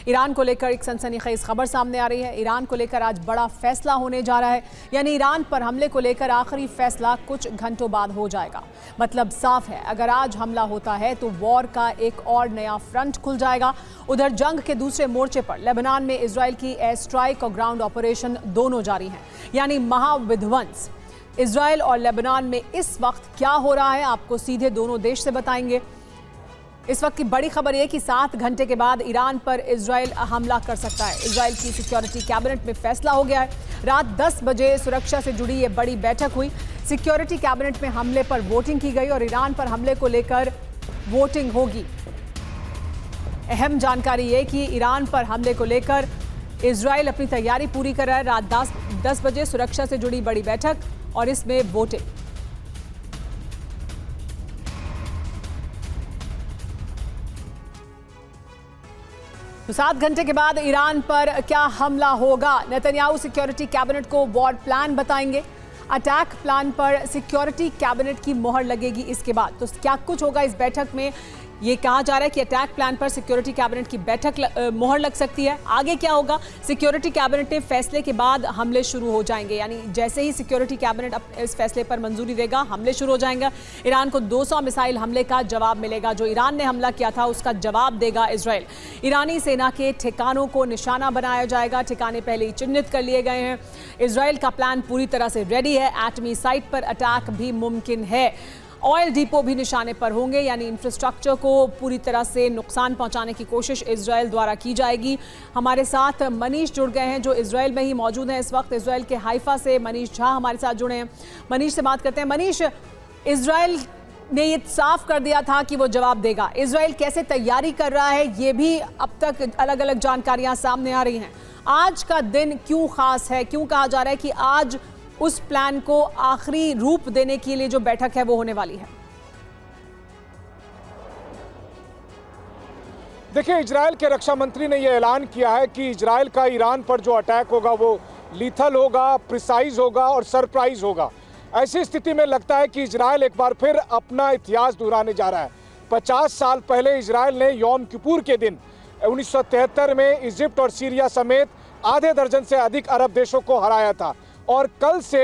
Iran को लेकर एक सनसनीखेज खबर सामने आ रही है। ईरान को लेकर आज बड़ा फैसला होने जा रहा है, यानी ईरान पर हमले को लेकर आखिरी फैसला कुछ घंटों बाद हो जाएगा। मतलब साफ है, अगर आज हमला होता है तो वॉर का एक और नया फ्रंट खुल जाएगा। उधर जंग के दूसरे मोर्चे पर लेबनान में इजराइल की एयर स्ट्राइक और ग्राउंड ऑपरेशन दोनों जारी हैं, यानी महाविध्वंस। इजराइल और लेबनान में इस वक्त क्या हो रहा है, आपको सीधे दोनों देश से बताएंगे। इस वक्त की बड़ी खबर यह कि 7 घंटे के बाद ईरान पर इजराइल हमला कर सकता है। इजराइल की सिक्योरिटी कैबिनेट में फैसला हो गया है। रात 10 बजे सुरक्षा से जुड़ी ये बड़ी बैठक हुई। सिक्योरिटी कैबिनेट में हमले पर वोटिंग की गई और ईरान पर हमले को लेकर वोटिंग होगी। अहम जानकारी ये कि ईरान पर हमले को लेकर इजराइल अपनी तैयारी पूरी कर रहा है। रात 10 बजे सुरक्षा से जुड़ी बड़ी बैठक और इसमें वोटिंग। तो 7 घंटे के बाद ईरान पर क्या हमला होगा? नेतन्याहू सिक्योरिटी कैबिनेट को वॉर प्लान बताएंगे। अटैक प्लान पर सिक्योरिटी कैबिनेट की मोहर लगेगी इसके बाद। तो क्या कुछ होगा इस बैठक में? ये कहा जा रहा है कि अटैक प्लान पर सिक्योरिटी कैबिनेट की मोहर लग सकती है। आगे क्या होगा? सिक्योरिटी कैबिनेट के फैसले के बाद हमले शुरू हो जाएंगे, यानी जैसे ही सिक्योरिटी कैबिनेट इस फैसले पर मंजूरी देगा, हमले शुरू हो जाएंगे। ईरान को 200 मिसाइल हमले का जवाब मिलेगा। जो ईरान ने हमला किया था उसका जवाब देगा इजराइल। ईरानी सेना के ठिकानों को निशाना बनाया जाएगा। ठिकाने पहले ही चिन्हित कर लिए गए हैं। इजराइल का प्लान पूरी तरह से रेडी है। एटमी साइट पर अटैक भी मुमकिन है। ऑयल डिपो भी निशाने पर होंगे, यानी इंफ्रास्ट्रक्चर को पूरी तरह से नुकसान पहुंचाने की कोशिश इजराइल द्वारा की जाएगी। हमारे साथ मनीष जुड़ गए हैं जो इजराइल में ही मौजूद हैं इस वक्त। इजराइल के हाइफा से मनीष झा हमारे साथ जुड़े हैं। मनीष से बात करते हैं। मनीष, इजराइल ने ये साफ कर दिया था कि वो जवाब देगा। इजराइल कैसे तैयारी कर रहा है, ये भी अब तक अलग अलग जानकारियां सामने आ रही हैं। आज का दिन क्यों खास है? क्यों कहा जा रहा है कि आज उस प्लान को आखिरी रूप देने के लिए जो बैठक है वो होने वाली है? देखिए, इजराइल के रक्षा मंत्री ने यह ऐलान किया है कि इजराइल का ईरान पर जो अटैक होगा वो लीथल होगा, प्रिसाइज होगा और सरप्राइज होगा। ऐसी स्थिति में लगता है कि इजराइल एक बार फिर अपना इतिहास दोहराने जा रहा है। 50 साल पहले इजराइल ने यौम किपुर के दिन 1973 में इजिप्ट और सीरिया समेत आधे दर्जन से अधिक अरब देशों को हराया था। और कल से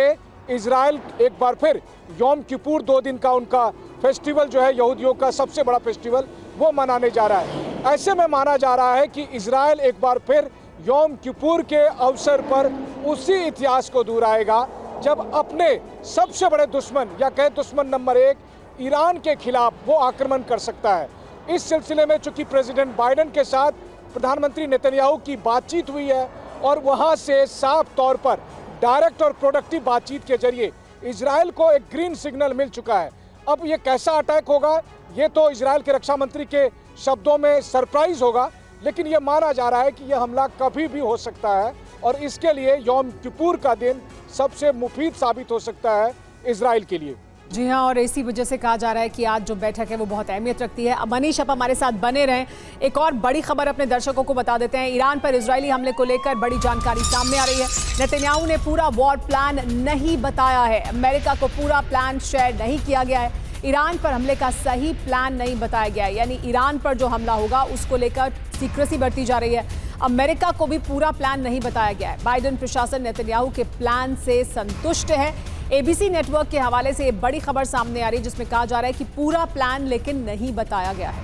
इजराइल एक बार फिर यौम किपुर 2 दिन का उनका फेस्टिवल जो है, यहूदियों का सबसे बड़ा फेस्टिवल, वो मनाने जा रहा है। ऐसे में माना जा रहा है कि इजराइल एक बार फिर यौम किपुर के अवसर पर उसी इतिहास को दोहराएगा जब अपने सबसे बड़े दुश्मन या कहे दुश्मन नंबर 1 ईरान के खिलाफ वो आक्रमण कर सकता है। इस सिलसिले में चूंकि प्रेसिडेंट बाइडेन के साथ प्रधानमंत्री नेतन्याहू की बातचीत हुई है और वहाँ से साफ तौर पर डायरेक्ट और प्रोडक्टिव बातचीत के जरिए इजराइल को एक ग्रीन सिग्नल मिल चुका है। अब ये कैसा अटैक होगा, ये तो इजराइल के रक्षा मंत्री के शब्दों में सरप्राइज होगा, लेकिन ये माना जा रहा है कि यह हमला कभी भी हो सकता है और इसके लिए यौम किपुर का दिन सबसे मुफीद साबित हो सकता है इजराइल के लिए। जी हाँ, और इसी वजह से कहा जा रहा है कि आज जो बैठक है वो बहुत अहमियत रखती है। अब मनीष, आप हमारे साथ बने रहें। एक और बड़ी खबर अपने दर्शकों को बता देते हैं। ईरान पर इजरायली हमले को लेकर बड़ी जानकारी सामने आ रही है। नेतन्याहू ने पूरा वॉर प्लान नहीं बताया है। अमेरिका को पूरा प्लान शेयर नहीं किया गया है। ईरान पर हमले का सही प्लान नहीं बताया गया है, यानी ईरान पर जो हमला होगा उसको लेकर सीक्रेसी बरती जा रही है। अमेरिका को भी पूरा प्लान नहीं बताया गया है। बाइडेन प्रशासन नेतन्याहू के प्लान से संतुष्ट है। एबीसी नेटवर्क के हवाले से ये बड़ी खबर सामने आ रही है जिसमें कहा जा रहा है कि पूरा प्लान लेकिन नहीं बताया गया है।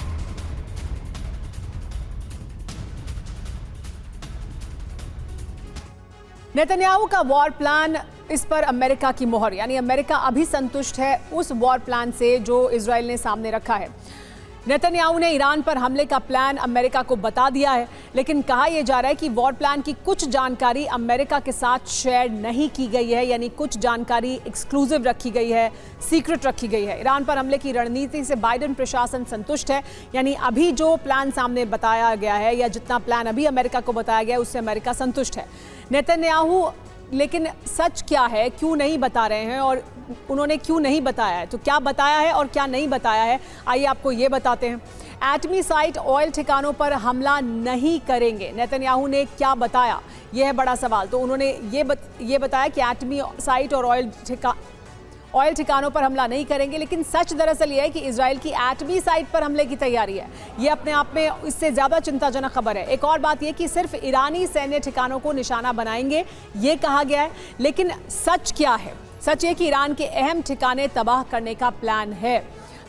नेतन्याहू का वॉर प्लान, इस पर अमेरिका की मोहर, यानी अमेरिका अभी संतुष्ट है उस वॉर प्लान से जो इजराइल ने सामने रखा है। नेतन्याहू ने ईरान पर हमले का प्लान अमेरिका को बता दिया है, लेकिन कहा यह जा रहा है कि वॉर प्लान की कुछ जानकारी अमेरिका के साथ शेयर नहीं की गई है, यानी कुछ जानकारी एक्सक्लूसिव रखी गई है, सीक्रेट रखी गई है। ईरान पर हमले की रणनीति से बाइडेन प्रशासन संतुष्ट है, यानी अभी जो प्लान सामने बताया गया है या जितना प्लान अभी अमेरिका को बताया गया है उससे अमेरिका संतुष्ट है। नेतन्याहू लेकिन सच क्या है, क्यों नहीं बता रहे हैं और उन्होंने क्यों नहीं बताया है? तो क्या बताया है और क्या नहीं बताया है, आइए आपको ये बताते हैं। एटमी साइट ऑयल ठिकानों पर हमला नहीं करेंगे, नेतन्याहू ने क्या बताया, यह है बड़ा सवाल। तो उन्होंने ये बताया कि एटमी साइट और ऑयल ठिकानों पर हमला नहीं करेंगे। लेकिन सच दरअसल ये है कि इजराइल की एटमी साइट पर हमले की तैयारी है। ये अपने आप में इससे ज़्यादा चिंताजनक खबर है। एक और बात यह कि सिर्फ ईरानी सैन्य ठिकानों को निशाना बनाएंगे, ये कहा गया है। लेकिन सच क्या है? सच ये कि ईरान के अहम ठिकाने तबाह करने का प्लान है।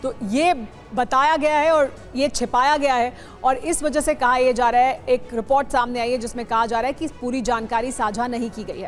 तो ये बताया गया है और ये छिपाया गया है, और इस वजह से कहा यह जा रहा है, एक रिपोर्ट सामने आई है जिसमें कहा जा रहा है कि पूरी जानकारी साझा नहीं की गई है।